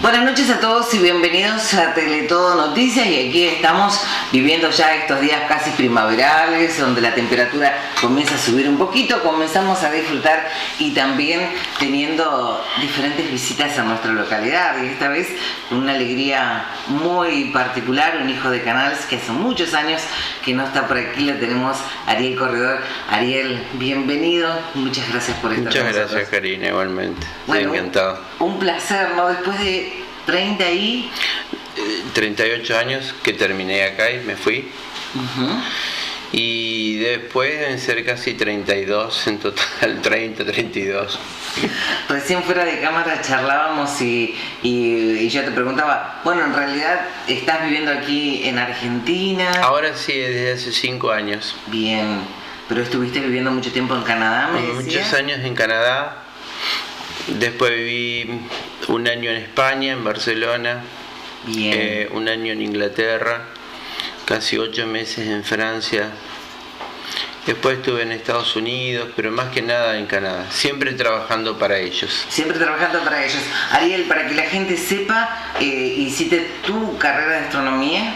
Buenas noches a todos y bienvenidos a Teletodo Noticias, y aquí estamos viviendo ya estos días casi primaverales donde la temperatura comienza a subir un poquito, comenzamos a disfrutar y también teniendo diferentes visitas a nuestra localidad, y esta vez con una alegría muy particular, un hijo de Canals que hace muchos años que no está por aquí, lo tenemos, Ariel Corredor. Ariel, bienvenido, muchas gracias por estar con nosotros. Muchas gracias, Karina, igualmente. Bueno, estoy encantado. Un placer, ¿no? Después de 38 años que terminé acá y me fui. Y después deben ser casi 32 en total, 32. Recién fuera de cámara charlábamos y yo te preguntaba, bueno, en realidad estás viviendo aquí en Argentina. Ahora sí, desde hace 5 años. Bien, pero estuviste viviendo mucho tiempo en Canadá, me decías. Muchos años en Canadá. Después viví un año en España, en Barcelona. Bien. Un año en Inglaterra, casi 8 meses en Francia. Después estuve en Estados Unidos, pero más que nada en Canadá, siempre trabajando para ellos. Siempre trabajando para ellos. Ariel, para que la gente sepa, ¿hiciste tu carrera de astronomía?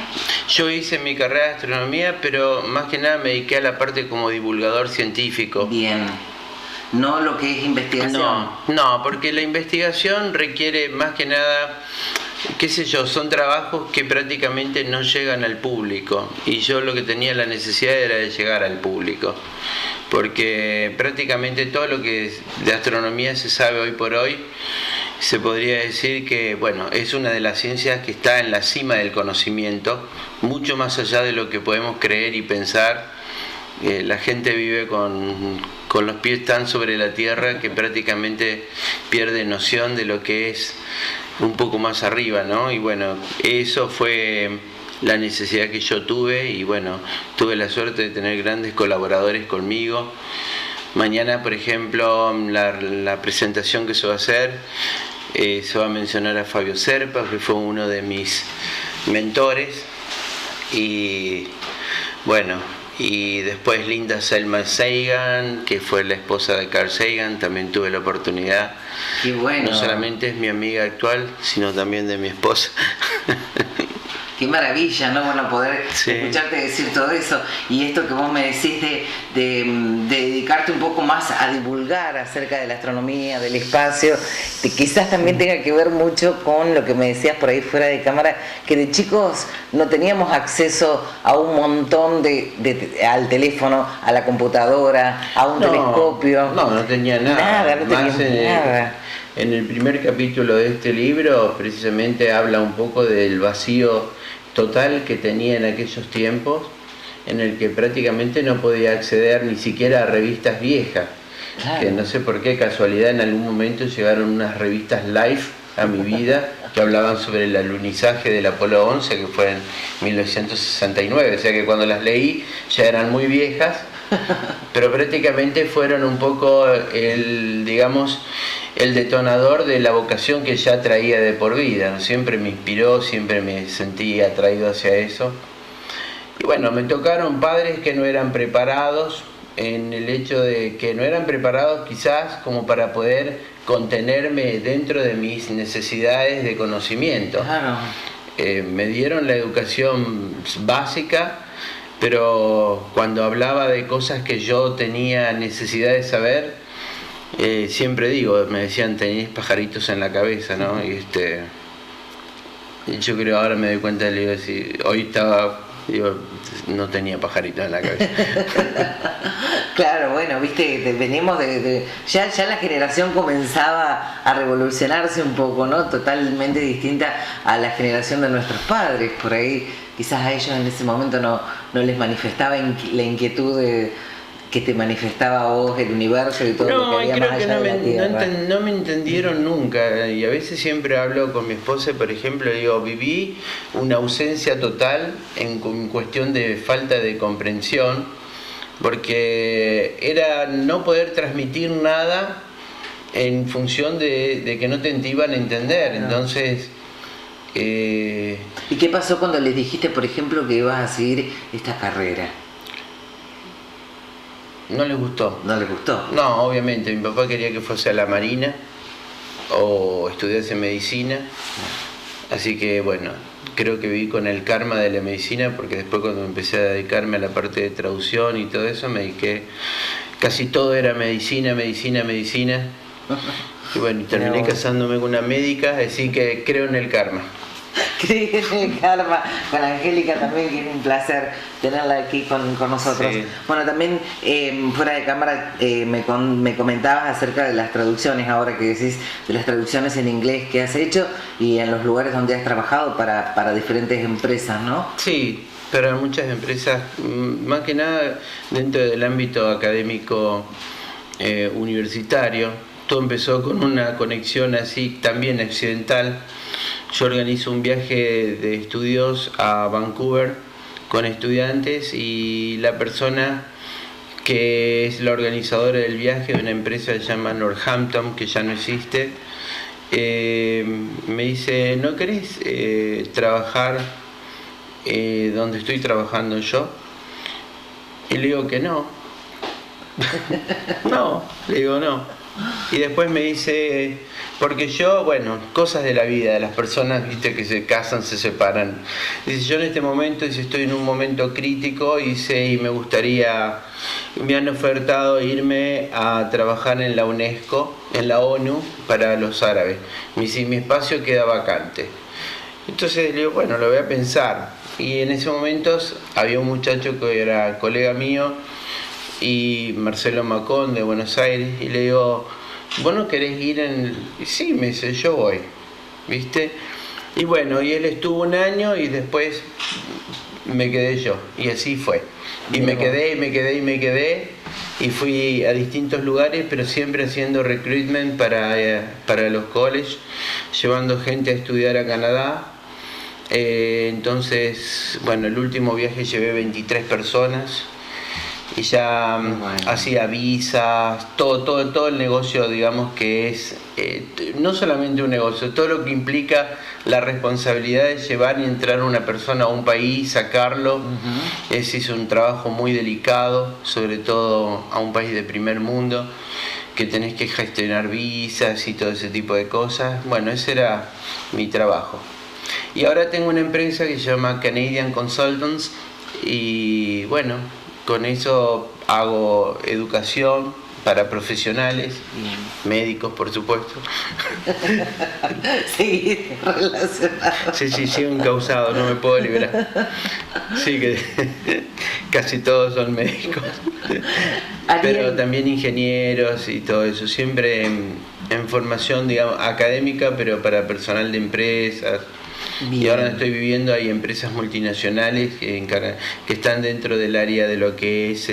Yo hice mi carrera de astronomía, pero más que nada me dediqué a la parte como divulgador científico. Bien. No lo que es investigación. No, porque la investigación requiere más que nada, qué sé yo, son trabajos que prácticamente no llegan al público, y yo lo que tenía la necesidad era de llegar al público, porque prácticamente todo lo que de astronomía se sabe hoy por hoy, se podría decir que, bueno, es una de las ciencias que está en la cima del conocimiento, mucho más allá de lo que podemos creer y pensar. La gente vive con los pies tan sobre la tierra que prácticamente pierde noción de lo que es un poco más arriba, ¿no? Y bueno, eso fue la necesidad que yo tuve, y bueno, tuve la suerte de tener grandes colaboradores conmigo. Mañana, por ejemplo, la presentación que se va a hacer, se va a mencionar a Fabio Serpa, que fue uno de mis mentores, y bueno, y después Linda Selma Sagan, que fue la esposa de Carl Sagan, también tuve la oportunidad. Qué bueno. No solamente es mi amiga actual, sino también de mi esposa. Qué maravilla, ¿no? Bueno, poder Sí. escucharte decir todo eso. Y esto que vos me decís de dedicarte un poco más a divulgar acerca de la astronomía, del espacio, quizás también tenga que ver mucho con lo que me decías por ahí fuera de cámara, que de chicos no teníamos acceso a un montón al teléfono, a la computadora, a un telescopio. No tenía nada. No teníamos nada. En el primer capítulo de este libro, precisamente habla un poco del vacío total que tenía en aquellos tiempos, en el que prácticamente no podía acceder ni siquiera a revistas viejas. Claro. Que no sé por qué casualidad en algún momento llegaron unas revistas Life a mi vida que hablaban sobre el alunizaje del Apolo 11, que fue en 1969, o sea que cuando las leí ya eran muy viejas, pero prácticamente fueron un poco el detonador de la vocación que ya traía de por vida, ¿no? Siempre me inspiró, siempre me sentí atraído hacia eso. Y bueno, me tocaron padres que no eran preparados, en el hecho de que no eran preparados quizás como para poder contenerme dentro de mis necesidades de conocimiento. Claro. Me dieron la educación básica, pero cuando hablaba de cosas que yo tenía necesidad de saber, siempre digo, me decían, tenés pajaritos en la cabeza, ¿no? Y yo creo, ahora me doy cuenta, le digo, si hoy no tenía pajaritos en la cabeza. Claro, bueno, viste, venimos ya la generación comenzaba a revolucionarse un poco, ¿no? Totalmente distinta a la generación de nuestros padres. Por ahí quizás a ellos en ese momento no les manifestaba la inquietud que te manifestaba a vos el universo y todo lo que había más allá de la Tierra. No me entendieron nunca, y a veces siempre hablo con mi esposa, por ejemplo, digo, viví una ausencia total en cuestión de falta de comprensión, porque era no poder transmitir nada en función de que no te iban a entender. Entonces, ¿y qué pasó cuando les dijiste, por ejemplo, que ibas a seguir esta carrera? No les gustó. ¿No les gustó? No, obviamente, mi papá quería que fuese a la Marina, o estudiase medicina. Así que bueno, creo que viví con el karma de la medicina, porque después cuando empecé a dedicarme a la parte de traducción y todo eso, me dediqué, casi todo era medicina. Y bueno, y terminé casándome con una médica, así que creo en el karma. Creí en el karma. Con Angélica también, que es un placer tenerla aquí con nosotros. Sí. Bueno, también fuera de cámara me comentabas acerca de las traducciones, ahora que decís de las traducciones en inglés que has hecho y en los lugares donde has trabajado para diferentes empresas, ¿no? Sí, para muchas empresas, más que nada dentro del ámbito académico universitario. Todo empezó con una conexión así también accidental. Yo organizo un viaje de estudios a Vancouver con estudiantes, y la persona que es la organizadora del viaje de una empresa que se llama Northampton, que ya no existe, me dice: ¿no querés trabajar donde estoy trabajando yo? Y le digo que no. No, le digo no. Y después me dice, porque yo, bueno, cosas de la vida, de las personas, viste, que se casan, se separan. Dice: yo en este momento, dice, estoy en un momento crítico, dice, y me gustaría, me han ofertado irme a trabajar en la UNESCO, en la ONU, para los árabes. Me dice: mi espacio queda vacante. Entonces le digo, bueno, lo voy a pensar. Y en ese momento había un muchacho que era colega mío, y Marcelo Macón, de Buenos Aires, y le digo: ¿vos no querés ir en...? Y sí, me dice: yo voy, ¿viste? Y bueno, y él estuvo un año y después me quedé yo, y así fue. Y me quedé, y fui a distintos lugares, pero siempre haciendo recruitment para los colleges, llevando gente a estudiar a Canadá. Entonces, bueno, el último viaje llevé 23 personas. Y ya hacía visas, todo el negocio, digamos, que es no solamente un negocio, todo lo que implica la responsabilidad de llevar y entrar a una persona a un país, sacarlo. Ese es un trabajo muy delicado, sobre todo a un país de primer mundo, que tenés que gestionar visas y todo ese tipo de cosas. Bueno, ese era mi trabajo. Y ahora tengo una empresa que se llama Canadian Consultants, y bueno, con eso hago educación para profesionales, médicos, por supuesto. Sí, relacionado. Sí, sigo encausado, no me puedo liberar. Sí, que casi todos son médicos. Pero también ingenieros y todo eso, siempre en formación, digamos, académica, pero para personal de empresas. Bien. Y ahora estoy viviendo, hay empresas multinacionales que están dentro del área de lo que es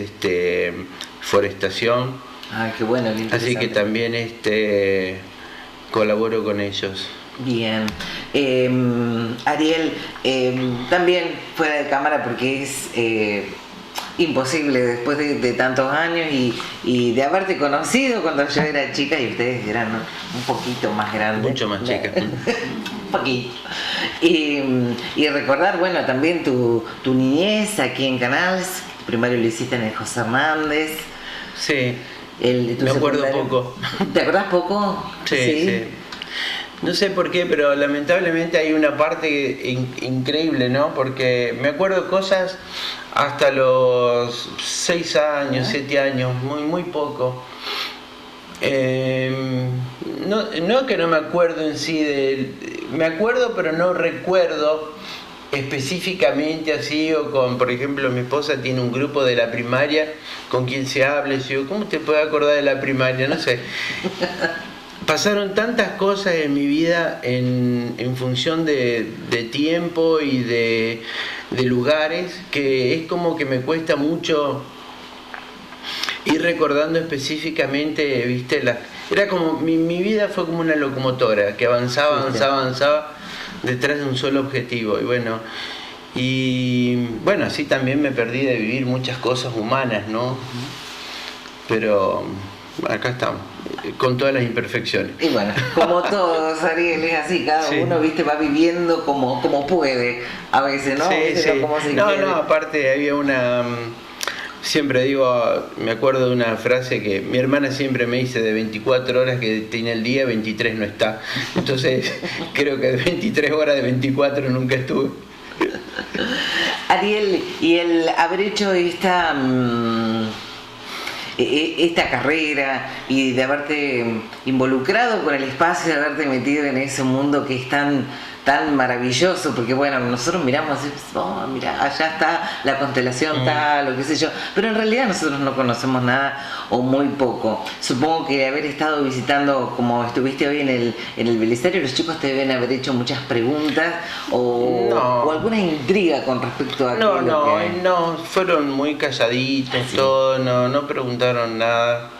forestación. Ah, qué bueno, qué así que también colaboro con ellos. Bien. Ariel, también fuera de cámara, porque es imposible después de tantos años y de haberte conocido cuando yo era chica y ustedes eran un poquito más grandes. Mucho más chicas. Un poquito. Y recordar, bueno, también tu niñez aquí en Canals. Primario lo hiciste en el José Hernández. Sí. Me acuerdo poco. ¿Te acordás poco? Sí. No sé por qué, pero lamentablemente hay una parte increíble, ¿no? Porque me acuerdo cosas hasta los 6 años, 7 años, muy poco. No que no me acuerdo en sí, me acuerdo pero no recuerdo específicamente así, o con, por ejemplo, mi esposa tiene un grupo de la primaria con quien se habla, y yo digo, ¿cómo te puedes acordar de la primaria? No sé. Pasaron tantas cosas en mi vida en función de tiempo y de lugares, que es como que me cuesta mucho ir recordando específicamente, ¿viste? Era como, mi vida fue como una locomotora que avanzaba detrás de un solo objetivo. Y bueno, así también me perdí de vivir muchas cosas humanas, ¿no? Pero acá estamos, con todas las imperfecciones. Y bueno, como todos, Ariel, es así, cada uno, viste, va viviendo como puede, a veces, ¿no? Sí. No, aparte había siempre digo, me acuerdo de una frase que mi hermana siempre me dice: de 24 horas que tiene el día, 23 no está. Entonces creo que de 23 horas, de 24 nunca estuve. Ariel, y el haber hecho esta carrera y de haberte involucrado con el espacio, de haberte metido en ese mundo que es tan maravilloso, porque bueno, nosotros miramos y decimos, oh, mira, allá está la constelación tal, o qué sé yo, pero en realidad nosotros no conocemos nada o muy poco. Supongo que haber estado visitando, como estuviste hoy en el Belisario, los chicos te deben haber hecho muchas preguntas o alguna intriga con respecto a no, fueron muy calladitos, todo, no preguntaron nada.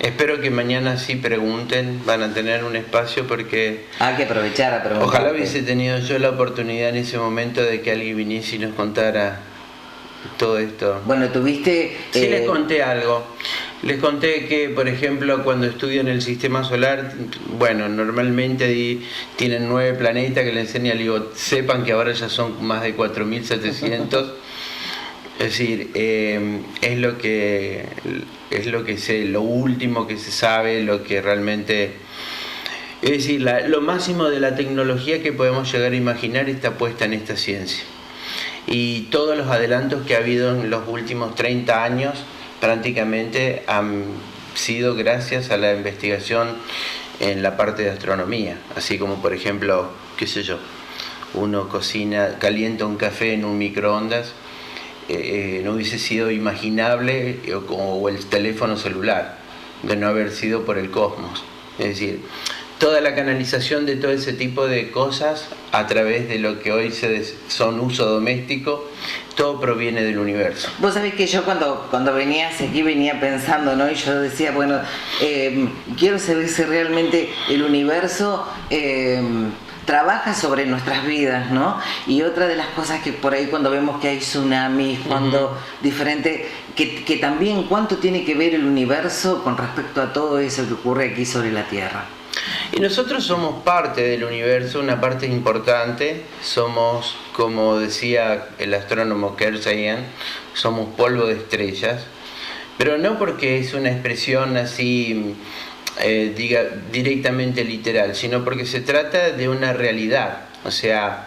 Espero que mañana sí pregunten, van a tener un espacio porque... Hay que aprovechar a preguntar. Ojalá hubiese tenido yo la oportunidad en ese momento de que alguien viniese y nos contara todo esto. Bueno, tuviste... Sí, les conté algo. Les conté que, por ejemplo, cuando estudian el sistema solar, bueno, normalmente tienen 9 planetas que les enseñan, digo, sepan que ahora ya son más de 4.700. Es decir, es lo que sé, lo último que se sabe, lo que realmente... Es decir, lo máximo de la tecnología que podemos llegar a imaginar está puesta en esta ciencia. Y todos los adelantos que ha habido en los últimos 30 años prácticamente han sido gracias a la investigación en la parte de astronomía. Así como, por ejemplo, qué sé yo, uno calienta un café en un microondas, no hubiese sido imaginable, o el teléfono celular, de no haber sido por el cosmos. Es decir, toda la canalización de todo ese tipo de cosas a través de lo que hoy son uso doméstico, todo proviene del universo. Vos sabés que yo cuando venías aquí venía pensando, ¿no? Y yo decía, bueno, quiero saber si realmente el universo... trabaja sobre nuestras vidas, ¿no? Y otra de las cosas que por ahí cuando vemos que hay tsunamis, cuando diferente, que también cuánto tiene que ver el universo con respecto a todo eso que ocurre aquí sobre la Tierra. Y nosotros somos parte del universo, una parte importante, somos, como decía el astrónomo Carl Sagan, somos polvo de estrellas, pero no porque es una expresión así... directamente literal, sino porque se trata de una realidad. O sea,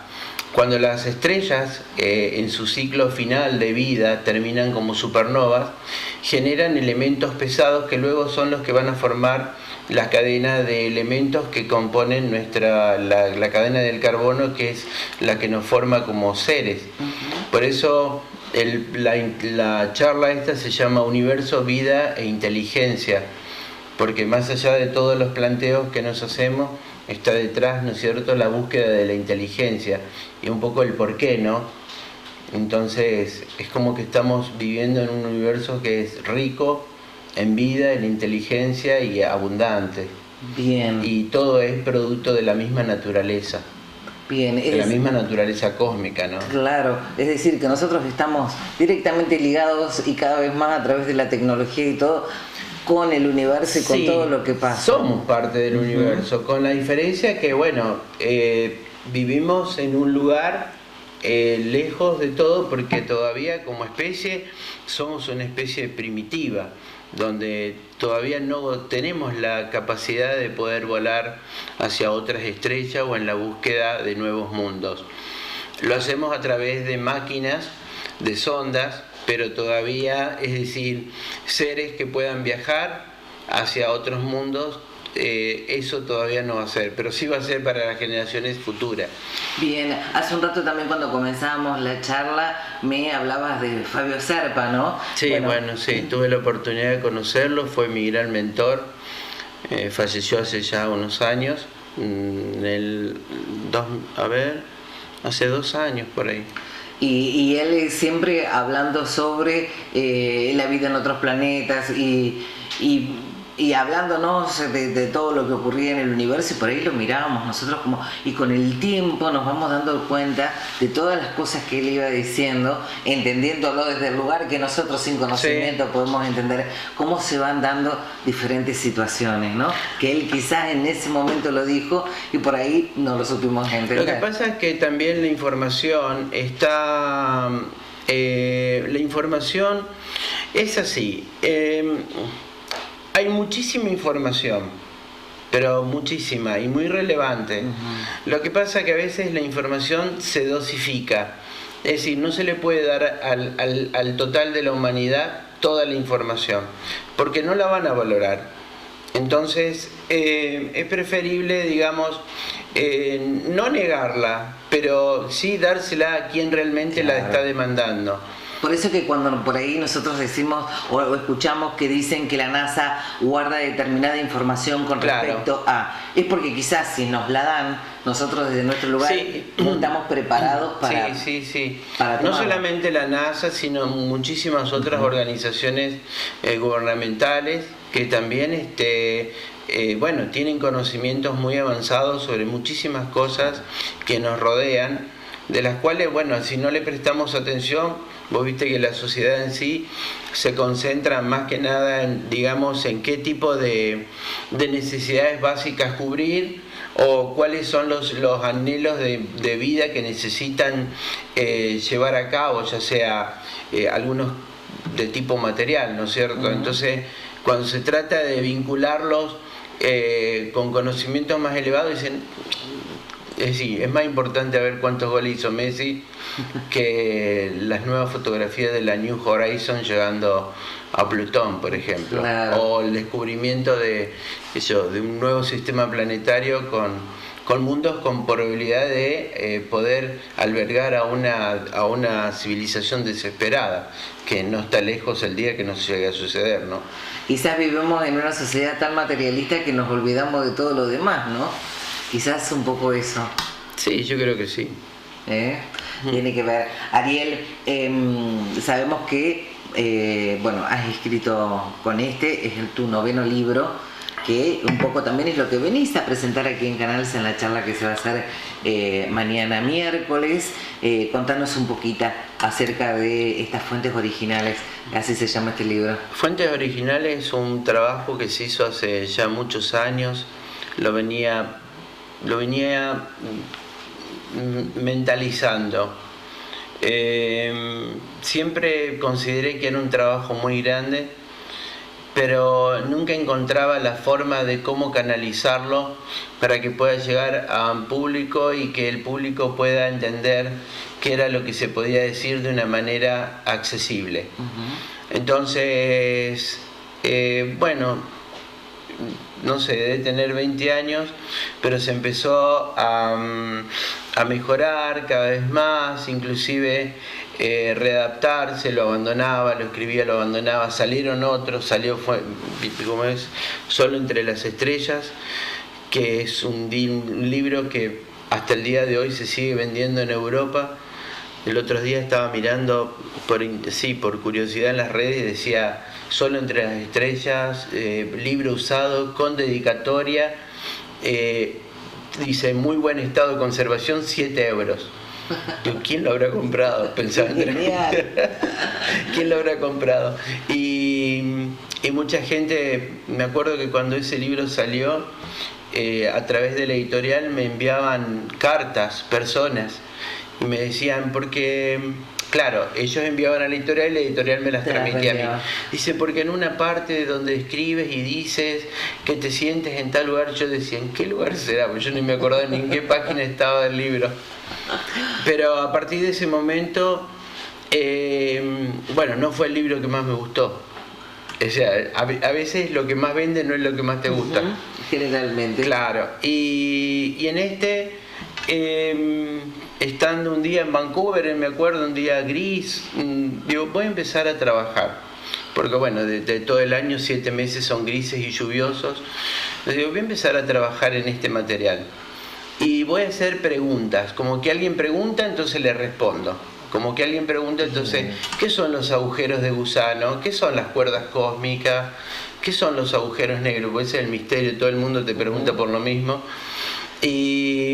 cuando las estrellas en su ciclo final de vida terminan como supernovas, generan elementos pesados que luego son los que van a formar la cadena de elementos que componen la cadena del carbono, que es la que nos forma como seres. Por eso la charla esta se llama Universo, Vida e Inteligencia, porque más allá de todos los planteos que nos hacemos, está detrás, ¿no es cierto?, la búsqueda de la inteligencia y un poco el por qué, ¿no? Entonces, es como que estamos viviendo en un universo que es rico en vida, en inteligencia y abundante. Bien. Y todo es producto de la misma naturaleza. Bien. De la misma naturaleza cósmica, ¿no? Claro, es decir, que nosotros estamos directamente ligados y cada vez más a través de la tecnología y todo, con el universo y con todo lo que pasa. Somos parte del universo, con la diferencia que, bueno, vivimos en un lugar lejos de todo, porque todavía como especie somos una especie primitiva, donde todavía no tenemos la capacidad de poder volar hacia otras estrellas o en la búsqueda de nuevos mundos. Lo hacemos a través de máquinas, de sondas, pero todavía, es decir, seres que puedan viajar hacia otros mundos, eso todavía no va a ser, pero sí va a ser para las generaciones futuras. Bien, hace un rato también cuando comenzábamos la charla me hablabas de Fabio Serpa, ¿no? Sí, bueno, sí, tuve la oportunidad de conocerlo, fue mi gran mentor, falleció hace ya unos años, hace 2 años por ahí. Y él siempre hablando sobre la vida en otros planetas y hablándonos de todo lo que ocurría en el universo, y por ahí lo mirábamos nosotros como, y con el tiempo nos vamos dando cuenta de todas las cosas que él iba diciendo, entendiéndolo desde el lugar que nosotros sin conocimiento podemos entender cómo se van dando diferentes situaciones, ¿no? Que él quizás en ese momento lo dijo y por ahí no lo supimos entender. Lo que pasa es que también la información está... la información Es así. Hay muchísima información, pero muchísima y muy relevante. Lo que pasa es que a veces la información se dosifica. Es decir, no se le puede dar al total de la humanidad toda la información, porque no la van a valorar. Entonces, es preferible, digamos, no negarla, pero sí dársela a quien realmente la está demandando. Por eso que cuando por ahí nosotros decimos o escuchamos que dicen que la NASA guarda determinada información con respecto a... Es porque quizás si nos la dan, nosotros desde nuestro lugar no estamos preparados para... Para no solamente la NASA, sino muchísimas otras organizaciones gubernamentales que también tienen conocimientos muy avanzados sobre muchísimas cosas que nos rodean, de las cuales, bueno, si no le prestamos atención, vos viste que la sociedad en sí se concentra más que nada en, digamos, en qué tipo de necesidades básicas cubrir o cuáles son los anhelos de vida que necesitan llevar a cabo, ya sea algunos de tipo material, ¿no es cierto? Entonces, cuando se trata de vincularlos con conocimientos más elevados, dicen... es más importante ver cuántos goles hizo Messi que las nuevas fotografías de la New Horizon llegando a Plutón, por ejemplo. Claro. O el descubrimiento de un nuevo sistema planetario con mundos con probabilidad de poder albergar a una civilización desesperada, que no está lejos el día que nos llegue a suceder, ¿no? Quizás vivimos en una sociedad tan materialista que nos olvidamos de todo lo demás, ¿no? Quizás un poco eso. Sí, yo creo que sí. Tiene que ver. Ariel, sabemos que has escrito con es tu 9º libro, que un poco también es lo que venís a presentar aquí en Canals en la charla que se va a hacer mañana miércoles. Contanos un poquito acerca de estas fuentes originales, así se llama este libro. Fuentes originales es un trabajo que se hizo hace ya muchos años. Lo venía mentalizando. Siempre consideré que era un trabajo muy grande, pero nunca encontraba la forma de cómo canalizarlo para que pueda llegar a un público y que el público pueda entender qué era lo que se podía decir de una manera accesible. Entonces, no sé, debe tener 20 años, pero se empezó a mejorar cada vez más, inclusive readaptarse, lo abandonaba, lo escribía, lo abandonaba, salieron otros, como es Solo entre las estrellas, que es un libro que hasta el día de hoy se sigue vendiendo en Europa. El otro día estaba mirando por curiosidad en las redes y decía Solo entre las estrellas, libro usado con dedicatoria, dice muy buen estado de conservación, 7 euros. ¿Quién lo habrá comprado? Pensaba ¿quién lo habrá comprado? Y mucha gente, me acuerdo que cuando ese libro salió, a través de la editorial me enviaban cartas, personas, y me decían, porque, claro, ellos enviaban a la editorial me las transmitía a mí. Dice, porque en una parte donde escribes y dices que te sientes en tal lugar, yo decía, ¿en qué lugar será? Porque yo ni me acordaba ni en qué página estaba del libro. Pero a partir de ese momento, no fue el libro que más me gustó. O sea, a veces lo que más vende no es lo que más te gusta. Generalmente. Claro. Y en estando un día en Vancouver, me acuerdo, un día gris, digo, voy a empezar a trabajar. Porque de todo el año 7 meses son grises y lluviosos. Entonces digo, voy a empezar a trabajar en este material. Y voy a hacer preguntas. Como que alguien pregunta, entonces le respondo. Como que alguien pregunta, entonces, ¿qué son los agujeros de gusano? ¿Qué son las cuerdas cósmicas? ¿Qué son los agujeros negros? Pues ese es el misterio, todo el mundo te pregunta por lo mismo. Y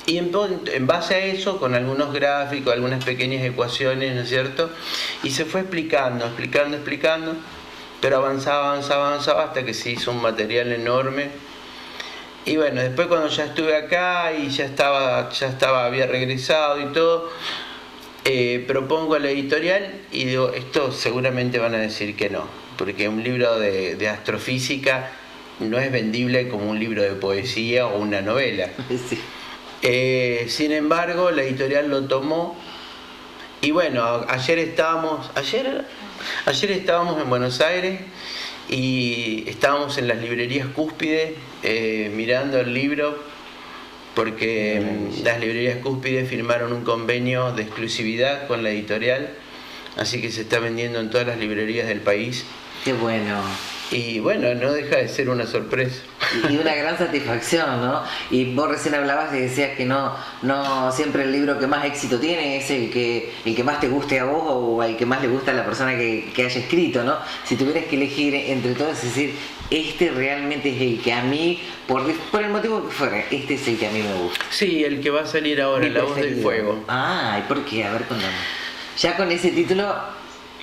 en base a eso, con algunos gráficos, algunas pequeñas ecuaciones, ¿no es cierto? Y se fue explicando, pero avanzaba hasta que se hizo un material enorme. Y después cuando ya estuve acá y ya estaba, había regresado y todo, propongo a la editorial y digo, esto seguramente van a decir que no, porque un libro de astrofísica no es vendible como un libro de poesía o una novela. Sí. Sin embargo, la editorial lo tomó y bueno, ayer estábamos en Buenos Aires y estábamos en las librerías Cúspide mirando el libro, porque las librerías Cúspide firmaron un convenio de exclusividad con la editorial, así que se está vendiendo en todas las librerías del país. Qué bueno. Y bueno, no deja de ser una sorpresa. Y una gran satisfacción, ¿no? Y vos recién hablabas y decías que no siempre el libro que más éxito tiene es el que más te guste a vos o el que más le gusta a la persona que haya escrito, ¿no? Si tuvieras que elegir entre todos, es decir, este realmente es el que a mí, por el motivo que fuera, este es el que a mí me gusta. Sí, el que va a salir ahora, La Voz del Fuego. Ah, ¿y por qué? A ver, contame. Ya con ese título...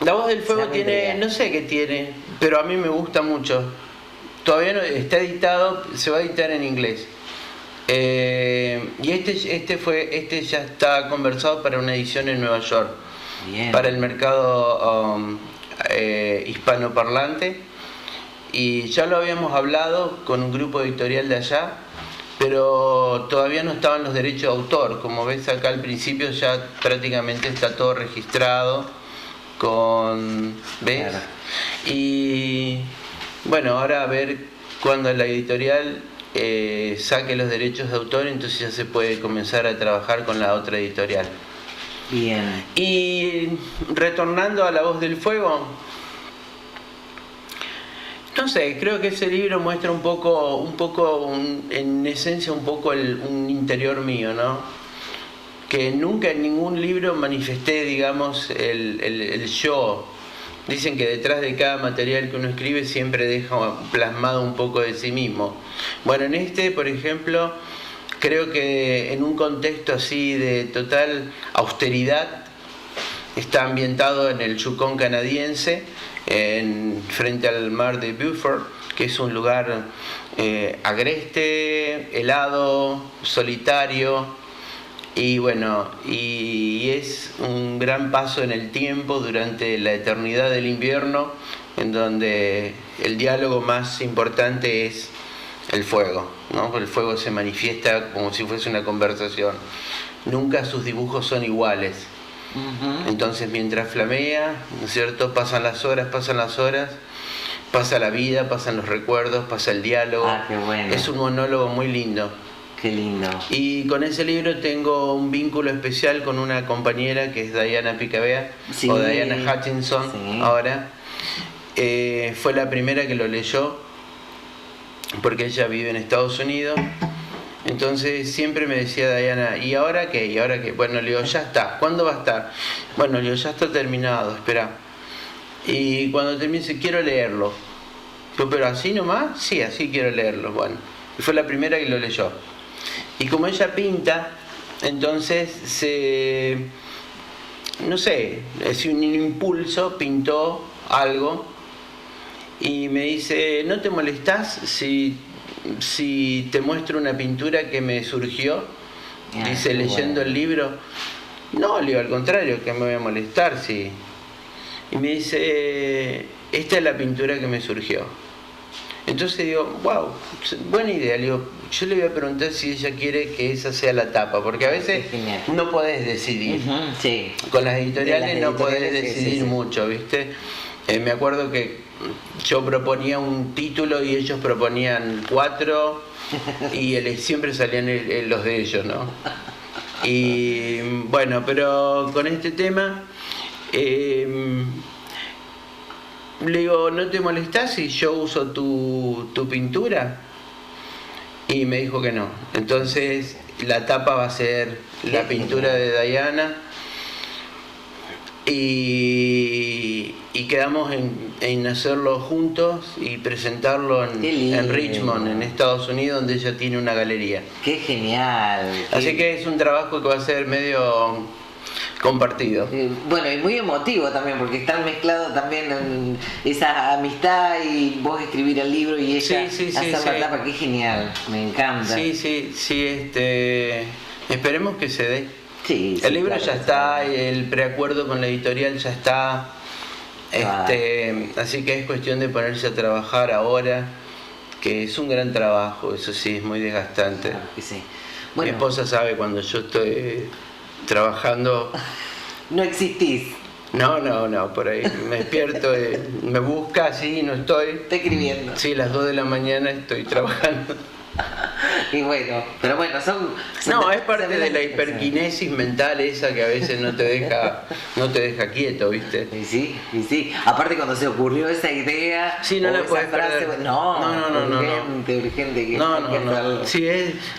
La Voz del Fuego tiene, no sé qué tiene, pero a mí me gusta mucho. Todavía no está editado, se va a editar en inglés. Y este ya está conversado para una edición en Nueva York. Bien. Para el mercado hispanoparlante. Y ya lo habíamos hablado con un grupo editorial de allá, pero todavía no estaban los derechos de autor. Como ves acá al principio ya prácticamente está todo registrado. ¿Ves? Claro. Y bueno, ahora a ver cuando la editorial saque los derechos de autor, entonces ya se puede comenzar a trabajar con la otra editorial. Bien. Y retornando a La Voz del Fuego, no sé, creo que ese libro muestra en esencia un poco un interior mío, ¿no? Que nunca en ningún libro manifesté, digamos, el yo. Dicen que detrás de cada material que uno escribe siempre deja plasmado un poco de sí mismo. Bueno, en este, por ejemplo, creo que en un contexto así de total austeridad, está ambientado en el Yukón canadiense, frente al mar de Beaufort, que es un lugar agreste, helado, solitario. Y bueno, y es un gran paso en el tiempo durante la eternidad del invierno, en donde el diálogo más importante es el fuego, ¿no? El fuego se manifiesta como si fuese una conversación. Nunca sus dibujos son iguales. Entonces mientras flamea, ¿no es cierto? Pasan las horas, pasa la vida, pasan los recuerdos, pasa el diálogo. Ah, qué bueno. Es un monólogo muy lindo. Qué lindo. Y con ese libro tengo un vínculo especial con una compañera que es Diana Picabea, sí, o Diana Hutchinson, sí. Ahora. Fue la primera que lo leyó, porque ella vive en Estados Unidos. Entonces siempre me decía Diana, ¿y ahora qué? ¿Y ahora qué? Bueno, le digo, ya está. ¿Cuándo va a estar? Bueno, le digo, ya está terminado, espera. Y cuando termine, quiero leerlo. ¿Pero así nomás? Sí, así quiero leerlo. Bueno, y fue la primera que lo leyó. Y como ella pinta, entonces no sé, es un impulso, pintó algo y me dice, ¿no te molestás si te muestro una pintura que me surgió? Dice, leyendo el libro. No, le digo, al contrario, que me voy a molestar si... Y me dice, esta es la pintura que me surgió. Entonces digo, wow, buena idea. Le digo, yo le voy a preguntar si ella quiere que esa sea la tapa, porque a veces no podés decidir. Sí. Con las editoriales no podés decidir mucho, ¿viste? Me acuerdo que yo proponía un título y ellos proponían 4 y siempre salían los de ellos, ¿no? Y bueno, pero con este tema... le digo, ¿no te molestás si yo uso tu pintura? Y me dijo que no. Entonces la tapa va a ser la pintura de Diana. Y quedamos en hacerlo juntos y presentarlo en Richmond, en Estados Unidos, donde ella tiene una galería. ¡Qué genial! Así que es un trabajo que va a ser medio... compartido. Bueno, y muy emotivo también, porque están mezclados también en esa amistad y vos escribir el libro y ella hacer la tapa, qué genial, me encanta. Sí, esperemos que se dé. Sí, El libro claro, ya está, el preacuerdo con la editorial ya está, así que es cuestión de ponerse a trabajar ahora, que es un gran trabajo, eso sí, es muy desgastante. Claro que sí. Mi Bueno, esposa sabe cuando yo estoy trabajando. no existís. No, por ahí me despierto, me busca así, no estoy. Estoy escribiendo. Sí, las 2 de la mañana estoy trabajando. Y bueno, pero bueno, No, es parte de la hiperquinesis mental esa que a veces no te deja quieto, ¿viste? Y sí. Aparte cuando se ocurrió esa idea, Sí, no o la esa puedes frase, perder. no, No. urgente que No, hay que hacerlo. Sí,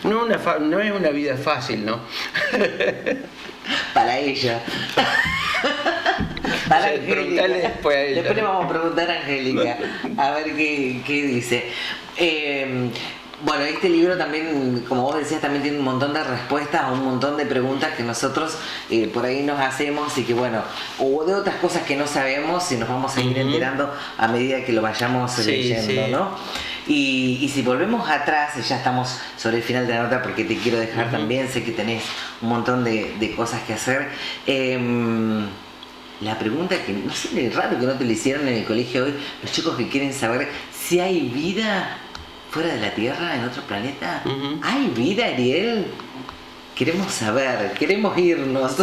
no es una vida fácil, ¿no? Para ella. Sí, preguntale después a ella. Después le vamos a preguntar a Angélica, a ver qué dice. Bueno, este libro también, como vos decías, también tiene un montón de respuestas a un montón de preguntas que nosotros por ahí nos hacemos y que bueno, o de otras cosas que no sabemos y nos vamos a ir enterando a medida que lo vayamos leyendo, ¿no? Y si volvemos atrás, y ya estamos sobre el final de la nota porque te quiero dejar también, sé que tenés un montón de cosas que hacer. La pregunta que, no sé, es raro que no te lo hicieron en el colegio hoy, los chicos que quieren saber si hay vida fuera de la Tierra, en otro planeta. ¿Hay vida, Ariel? Queremos saber, queremos irnos.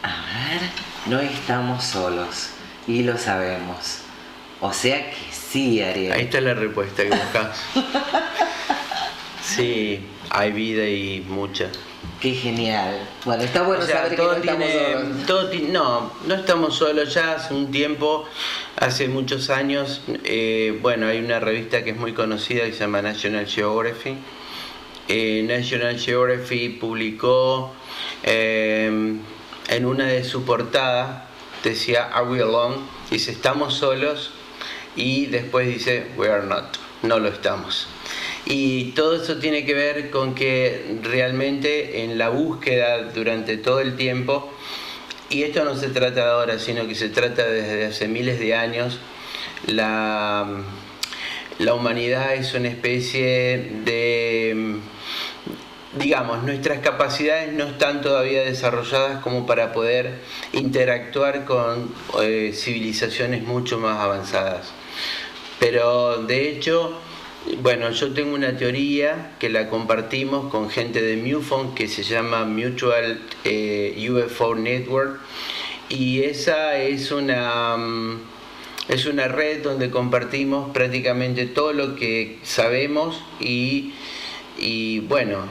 A ver, no estamos solos y lo sabemos. O sea que sí, Ariel. Ahí está la respuesta que buscás. Sí, hay vida y mucha. Qué genial. Bueno, está bueno saber que no estamos solos. No estamos solos. Ya hace un tiempo, hace muchos años, bueno, hay una revista que es muy conocida que se llama National Geography. National Geography publicó en una de sus portadas, decía "Are we alone?", dice "estamos solos", y después dice "we are not", no lo estamos. Y todo eso tiene que ver con que realmente en la búsqueda durante todo el tiempo, y esto no se trata de ahora, sino que se trata desde hace miles de años, la humanidad es una especie de, digamos, nuestras capacidades no están todavía desarrolladas como para poder interactuar con civilizaciones mucho más avanzadas. Pero de hecho, bueno, yo tengo una teoría que la compartimos con gente de MUFON que se llama Mutual UFO Network, y esa es una red donde compartimos prácticamente todo lo que sabemos y bueno,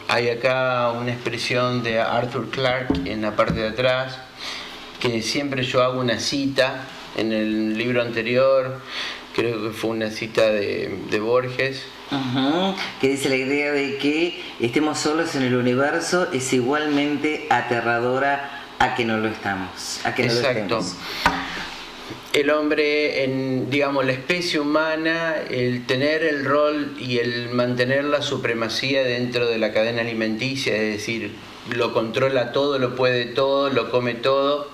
hay acá una expresión de Arthur Clarke en la parte de atrás, que siempre yo hago una cita en el libro anterior. Creo que fue una cita de Borges. Que dice la idea de que estemos solos en el universo es igualmente aterradora a que no lo estamos. A que no lo estemos. El hombre, digamos, la especie humana, el tener el rol y el mantener la supremacía dentro de la cadena alimenticia, es decir, lo controla todo, lo puede todo, lo come todo,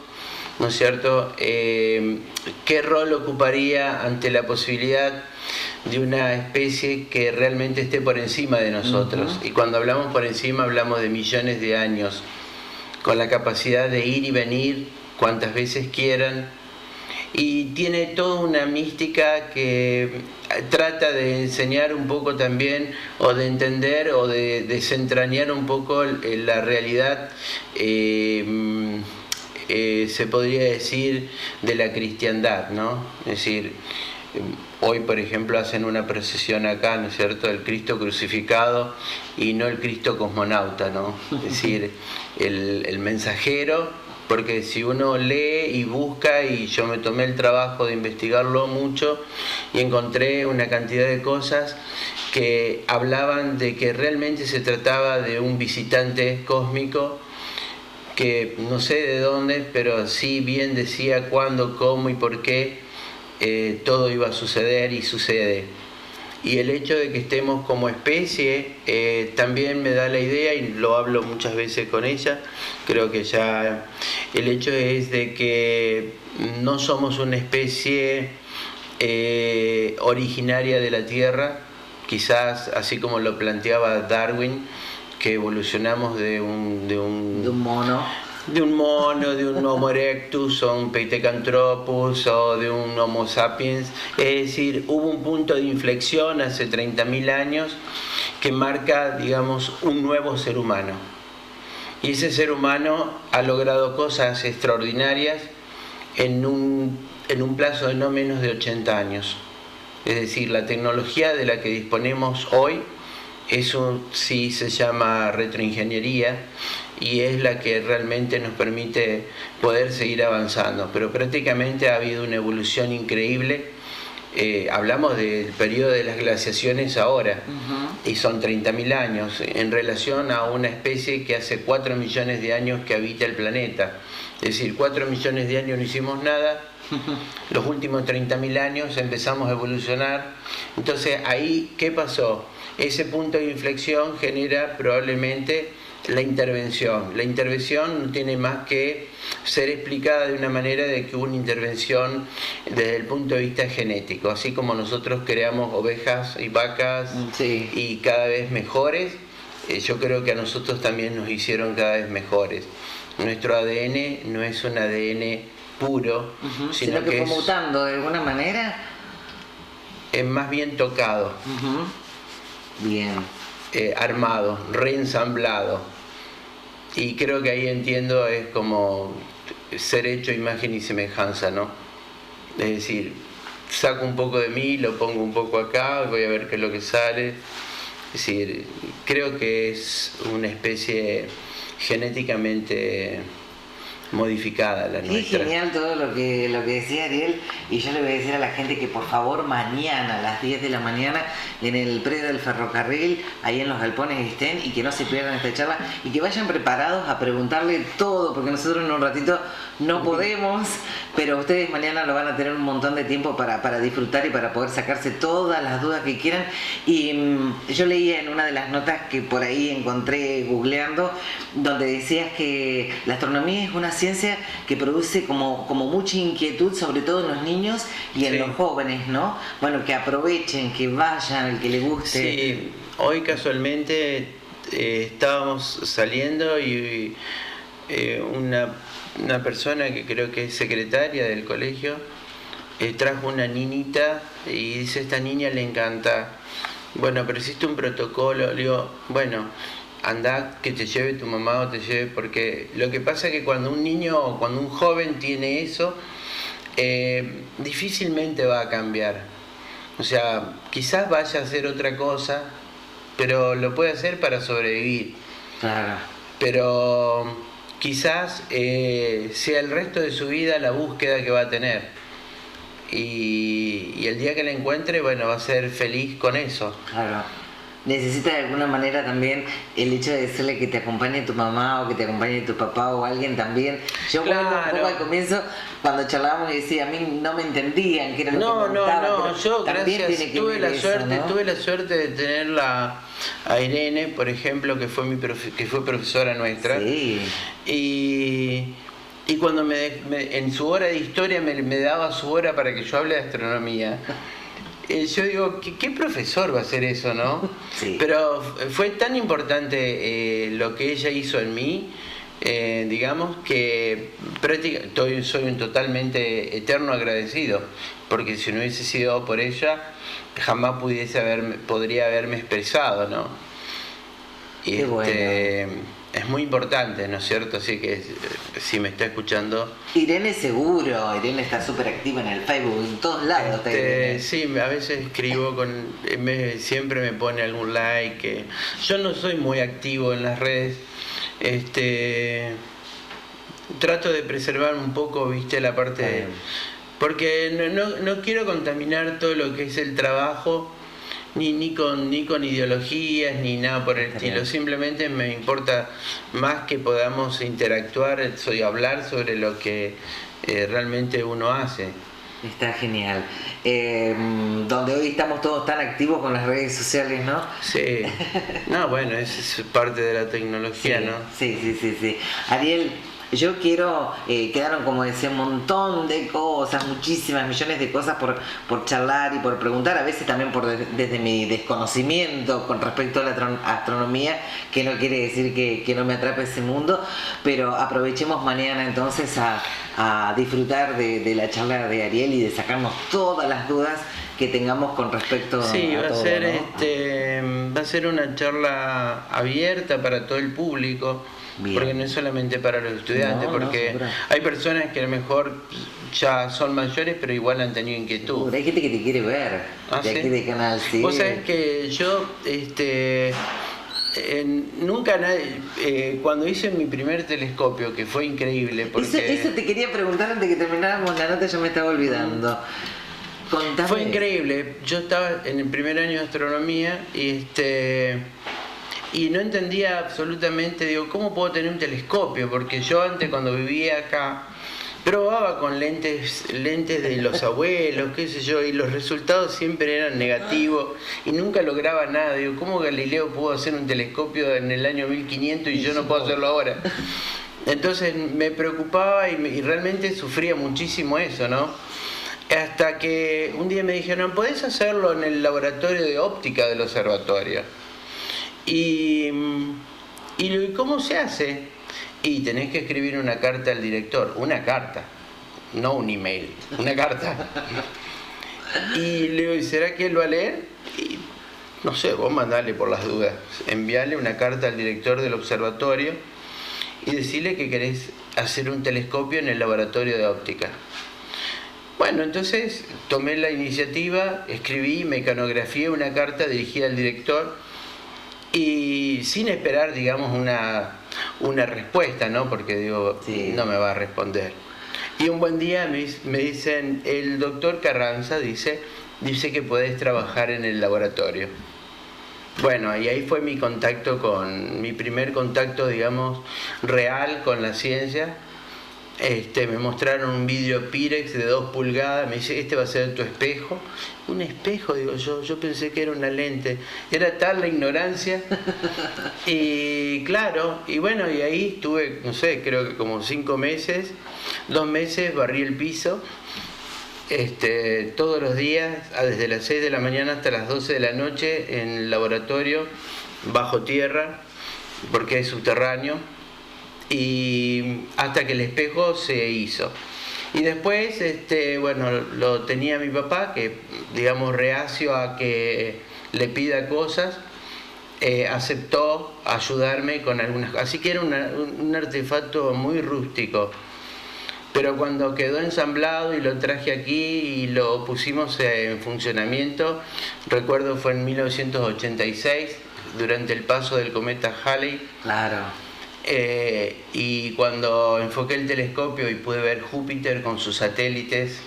¿no es cierto? ¿Qué rol ocuparía ante la posibilidad de una especie que realmente esté por encima de nosotros? Y cuando hablamos por encima hablamos de millones de años, con la capacidad de ir y venir cuantas veces quieran, y tiene toda una mística que trata de enseñar un poco también, o de entender o de desentrañar un poco la realidad, se podría decir, de la cristiandad, ¿no? Es decir, hoy por ejemplo hacen una procesión acá, ¿no es cierto?, del Cristo crucificado y no el Cristo cosmonauta, ¿no? Es decir, el mensajero, porque si uno lee y busca, y yo me tomé el trabajo de investigarlo mucho y encontré una cantidad de cosas que hablaban de que realmente se trataba de un visitante cósmico que no sé de dónde, pero sí bien decía cuándo, cómo y por qué todo iba a suceder y sucede. Y el hecho de que estemos como especie también me da la idea, y lo hablo muchas veces con ella, creo que ya el hecho es de que no somos una especie originaria de la Tierra, quizás así como lo planteaba Darwin, que evolucionamos de un mono, de un Homo erectus o un Pithecanthropus o de un Homo sapiens. Es decir, hubo un punto de inflexión hace 30.000 años que marca, digamos, un nuevo ser humano. Y ese ser humano ha logrado cosas extraordinarias en un plazo de no menos de 80 años. Es decir, la tecnología de la que disponemos hoy, eso sí se llama retroingeniería y es la que realmente nos permite poder seguir avanzando. Pero prácticamente ha habido una evolución increíble. Hablamos del periodo de las glaciaciones ahora, y son 30.000 años, en relación a una especie que hace 4 millones de años que habita el planeta. Es decir, 4 millones de años no hicimos nada, los últimos 30.000 años empezamos a evolucionar. Entonces ahí, ¿qué pasó? Ese punto de inflexión genera probablemente la intervención. La intervención no tiene más que ser explicada de una manera de que hubo una intervención desde el punto de vista genético. Así como nosotros creamos ovejas y vacas, sí, y cada vez mejores, yo creo que a nosotros también nos hicieron cada vez mejores. Nuestro ADN no es un ADN puro, sino que fue mutando de alguna manera. Es más bien tocado. Bien. Armado, reensamblado. Y creo que ahí entiendo, es como ser hecho imagen y semejanza, ¿no? Es decir, saco un poco de mí, lo pongo un poco acá, voy a ver qué es lo que sale. Es decir, creo que es una especie genéticamente modificada la nuestra. Es genial todo lo que decía Ariel, y yo le voy a decir a la gente que por favor mañana a las 10 de la mañana en el predio del ferrocarril, ahí en los galpones estén, y que no se pierdan esta charla y que vayan preparados a preguntarle todo, porque nosotros en un ratito no podemos, pero ustedes mañana lo van a tener un montón de tiempo para disfrutar y para poder sacarse todas las dudas que quieran. Y yo leía en una de las notas que por ahí encontré googleando, donde decías que la astronomía es una ciencia que produce como mucha inquietud, sobre todo en los niños y en los jóvenes, ¿no? Bueno, que aprovechen, que vayan, el que le guste. Sí, hoy casualmente estábamos saliendo y una persona que creo que es secretaria del colegio trajo una niñita y dice, esta niña le encanta. Bueno, pero existe un protocolo. Le digo, bueno, anda, que te lleve tu mamá o te lleve, porque lo que pasa es que cuando un niño o cuando un joven tiene eso, difícilmente va a cambiar. O sea, quizás vaya a hacer otra cosa, pero lo puede hacer para sobrevivir. Claro. Pero quizás sea el resto de su vida la búsqueda que va a tener. Y el día que la encuentre, bueno, va a ser feliz con eso. Claro. Necesita de alguna manera también el hecho de decirle que te acompañe tu mamá o que te acompañe tu papá o alguien también. Yo vuelvo un poco al comienzo, cuando charlábamos y decía, a mí no me entendían qué era lo que me contaba. No, yo gracias, tuve la suerte de tenerla a Irene, por ejemplo, que fue profesora nuestra. Sí. Y cuando en su hora de historia me daba su hora para que yo hable de astronomía. Yo digo, ¿qué profesor va a hacer eso, no? Sí. Pero fue tan importante lo que ella hizo en mí, digamos, que soy un totalmente eterno agradecido, porque si no hubiese sido por ella, jamás podría haberme expresado, ¿no? Qué bueno. Es muy importante, ¿no es cierto? Así que si me está escuchando... Irene seguro, Irene está súper activa en el Facebook, en todos lados. Sí, a veces escribo, siempre me pone algún like. Yo no soy muy activo en las redes. Trato de preservar un poco, viste, la parte... Porque no quiero contaminar todo lo que es el trabajo, ni con ideologías ni nada por el estilo. Simplemente me importa más que podamos interactuar y hablar sobre lo que realmente uno hace. Está genial. Donde hoy estamos todos tan activos con las redes sociales, ¿no? Sí. No, bueno, es parte de la tecnología, sí, ¿no? Sí. Ariel, yo quiero, quedaron como decía un montón de cosas, muchísimas, millones de cosas por charlar y por preguntar, a veces también desde mi desconocimiento con respecto a la astronomía, que no quiere decir que no me atrape ese mundo, pero aprovechemos mañana entonces a disfrutar de la charla de Ariel y de sacarnos todas las dudas que tengamos con respecto sí, a todo, ¿no? Va a ser una charla abierta para todo el público. Bien. Porque no es solamente para los estudiantes, porque hay personas que a lo mejor ya son mayores, pero igual han tenido inquietud. Hay gente que te quiere ver, de aquí de Canal, sí. Vos sabés que yo, nunca nadie, cuando hice mi primer telescopio, que fue increíble, porque... Eso te quería preguntar antes de que termináramos la nota, yo me estaba olvidando. Contame. Fue increíble. Yo estaba en el primer año de astronomía y no entendía absolutamente, digo, ¿cómo puedo tener un telescopio? Porque yo antes, cuando vivía acá, probaba con lentes de los abuelos, qué sé yo, y los resultados siempre eran negativos y nunca lograba nada. Digo, ¿cómo Galileo pudo hacer un telescopio en el año 1500 y yo no puedo hacerlo ahora? Entonces me preocupaba y realmente sufría muchísimo eso, ¿no? Hasta que un día me dijeron, ¿podés hacerlo en el laboratorio de óptica del observatorio? Y ¿cómo se hace? Y tenés que escribir una carta al director, una carta, no un email, una carta. Y le digo, ¿será que él va a leer? Y no sé, vos mandale por las dudas, enviarle una carta al director del observatorio y decirle que querés hacer un telescopio en el laboratorio de óptica. Bueno, entonces tomé la iniciativa, escribí, mecanografié una carta dirigida al director y sin esperar, digamos, una respuesta, ¿no? Porque digo, sí, no me va a responder. Y un buen día me dicen, el doctor Carranza dice que podés trabajar en el laboratorio. Bueno, y ahí fue mi primer contacto, digamos, real con la ciencia. Me mostraron un vidrio Pirex de 2 pulgadas, me dice, este va a ser tu espejo. Un espejo, digo yo pensé que era una lente. Era tal la ignorancia. Y claro, y bueno, y ahí estuve, no sé, creo que como 5 meses, 2 meses barrí el piso, todos los días, desde las 6 de la mañana hasta las 12 de la noche, en el laboratorio, bajo tierra, porque es subterráneo. Y hasta que el espejo se hizo. Y después, bueno, lo tenía mi papá, que digamos reacio a que le pida cosas, aceptó ayudarme con algunas cosas. Así que era un artefacto muy rústico. Pero cuando quedó ensamblado y lo traje aquí y lo pusimos en funcionamiento, recuerdo fue en 1986, durante el paso del cometa Halley. Claro. Y cuando enfoqué el telescopio y pude ver Júpiter con sus satélites,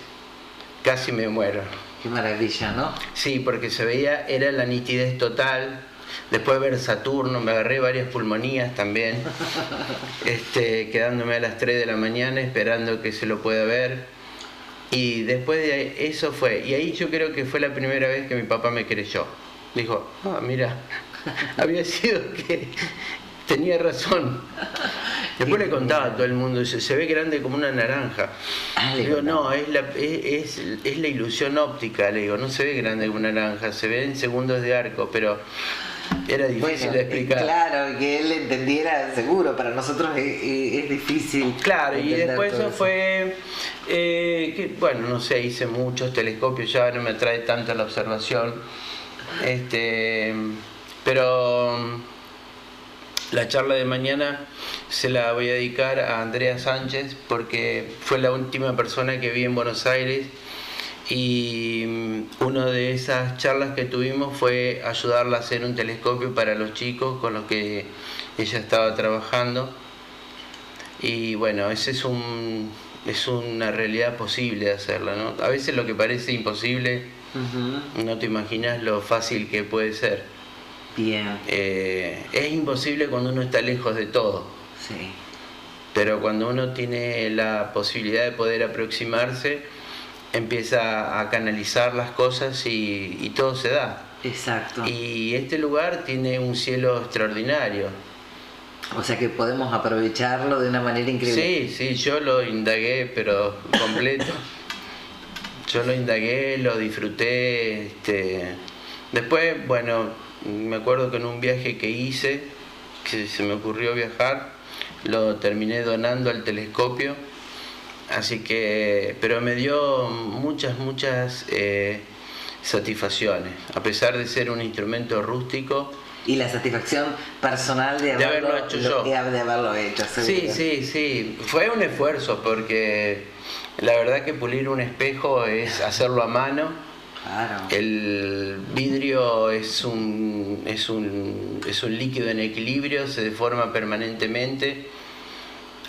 casi me muero. Qué maravilla, ¿no? Sí, porque se veía, era la nitidez total. Después de ver Saturno, me agarré varias pulmonías también, quedándome a las 3 de la mañana esperando que se lo pueda ver. Y después de eso fue, y ahí yo creo que fue la primera vez que mi papá me creyó. Dijo, mira, había sido que... Tenía razón. Después le contaba a todo el mundo, dice, se ve grande como una naranja. Le digo, no, es la ilusión óptica, le digo, no se ve grande como una naranja, se ve en segundos de arco, pero era difícil de explicar. Claro, que él entendiera seguro, para nosotros es difícil. Claro, y después eso fue, bueno, no sé, hice muchos telescopios, ya no me atrae tanto la observación, pero... La charla de mañana se la voy a dedicar a Andrea Sánchez porque fue la última persona que vi en Buenos Aires y una de esas charlas que tuvimos fue ayudarla a hacer un telescopio para los chicos con los que ella estaba trabajando. Y bueno, ese es una realidad posible de hacerla, ¿no? A veces lo que parece imposible, no te imaginas lo fácil que puede ser. Bien. Es imposible cuando uno está lejos de todo. Sí. Pero cuando uno tiene la posibilidad de poder aproximarse, empieza a canalizar las cosas y todo se da. Exacto. Y este lugar tiene un cielo extraordinario. O sea que podemos aprovecharlo de una manera increíble. Sí, yo lo indagué, pero completo. Yo lo indagué, lo disfruté. Después, bueno, me acuerdo que en un viaje que hice, que se me ocurrió viajar, lo terminé donando al telescopio. Así que, pero me dio muchas satisfacciones, a pesar de ser un instrumento rústico. Y la satisfacción personal de haberlo hecho yo. De haberlo hecho, seguro. Sí. Fue un esfuerzo porque la verdad que pulir un espejo es hacerlo a mano. Claro. El vidrio es un líquido en equilibrio, se deforma permanentemente.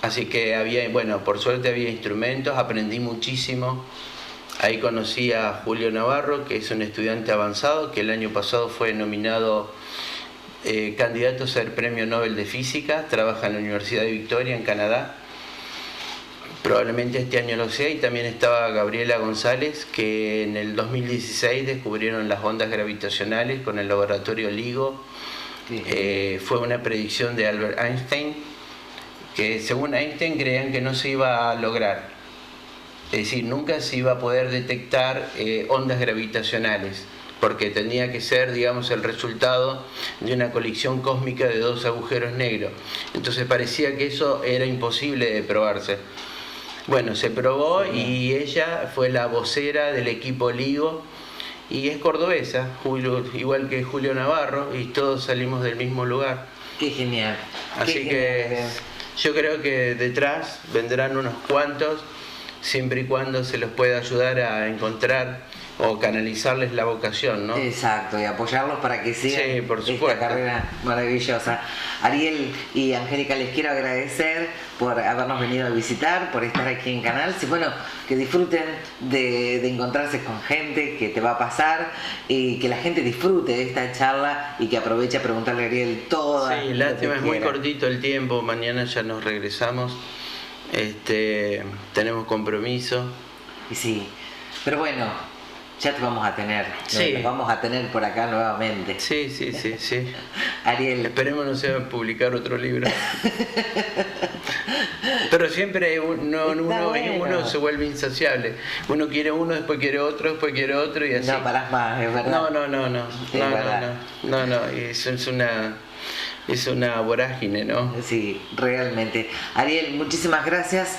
Así que por suerte había instrumentos, aprendí muchísimo. Ahí conocí a Julio Navarro, que es un estudiante avanzado, que el año pasado fue nominado candidato a ser Premio Nobel de Física, trabaja en la Universidad de Victoria, en Canadá. Probablemente este año lo sea. Y también estaba Gabriela González, que en el 2016 descubrieron las ondas gravitacionales con el laboratorio LIGO. Fue una predicción de Albert Einstein, que según Einstein creían que no se iba a lograr. Es decir, nunca se iba a poder detectar ondas gravitacionales, porque tenía que ser, digamos, el resultado de una colisión cósmica de dos agujeros negros. Entonces parecía que eso era imposible de probarse. Bueno, se probó y ella fue la vocera del equipo LIGO y es cordobesa, igual que Julio Navarro, y todos salimos del mismo lugar. Qué genial. Así que yo creo que detrás vendrán unos cuantos, siempre y cuando se los pueda ayudar a encontrar o canalizarles la vocación, ¿no? Exacto, y apoyarlos para que sigan por esta carrera maravillosa. Ariel y Angélica, les quiero agradecer por habernos venido a visitar, por estar aquí en Canal. Bueno, que disfruten de encontrarse con gente, que te va a pasar, y que la gente disfrute de esta charla y que aproveche a preguntarle a Ariel todo. Sí, lástima, es muy cortito el tiempo, mañana ya nos regresamos, tenemos compromiso. Y sí, pero bueno, ya te vamos a tener, sí. Nos vamos a tener por acá nuevamente. Sí. Ariel. Esperemos no sea publicar otro libro. Pero siempre uno se vuelve insaciable. Uno quiere uno, después quiere otro y así. No parás más, es verdad. No, es una vorágine, ¿no? Sí, realmente. Ariel, muchísimas gracias.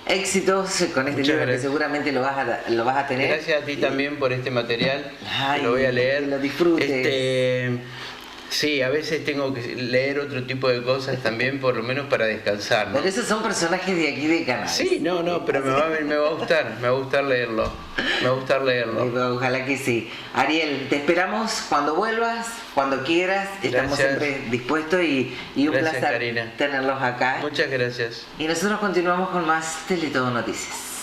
Éxitos con este libro que seguramente lo vas a tener. Gracias a ti también por este material. Lo voy a leer. Que lo disfrutes. Sí, a veces tengo que leer otro tipo de cosas también, por lo menos para descansar, ¿no? Pero esos son personajes de aquí de Canal. Sí, pero me va a gustar leerlo. Ojalá que sí. Ariel, te esperamos cuando vuelvas, cuando quieras. Estamos siempre dispuestos y un placer, Karina, tenerlos acá. Muchas gracias. Y nosotros continuamos con más Teletodo Noticias.